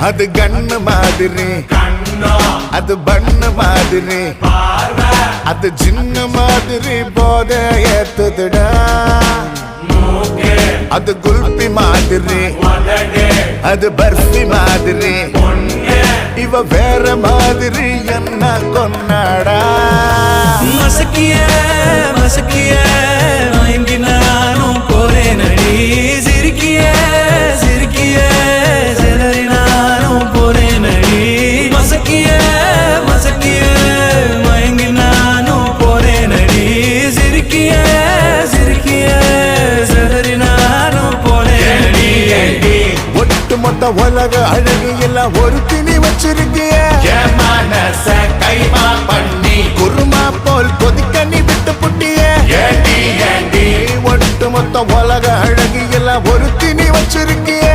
அது கண்ணு மாதிரி, அது பண்ணு மாதிரி, அது சின்ன மாதிரி போத ஏத்துதுடா. அது குல்பி மாதிரி, அது பர்ஃபி மாதிரி, இவ வேற மாதிரி என்ன கொண்டாடா. மசக்கிய மசக்கிய மயங்கி நானும் போறேன் அடி. சிரிக்கிய சிரிக்கிய சிதறி நானும் போறேன் அடி. மசக்கிய மசக்கிய மயங்கி நானும் போறேன் அடி. சிரிக்கிய சிரிக்கிய சிதறி நானும் போறேன் அடி. ஒட்டு மொத்த உலக அழகு எல்லாம் ஒரு திணி வச்சிருக்கிய. கைமா பண்ணி குருமா போல் கொதிக்க நீ விட்டு புட்டிய. ஒட்டு மொத்த உலக அழகு எல்லாம் ஒரு திணி வச்சிருக்கிய.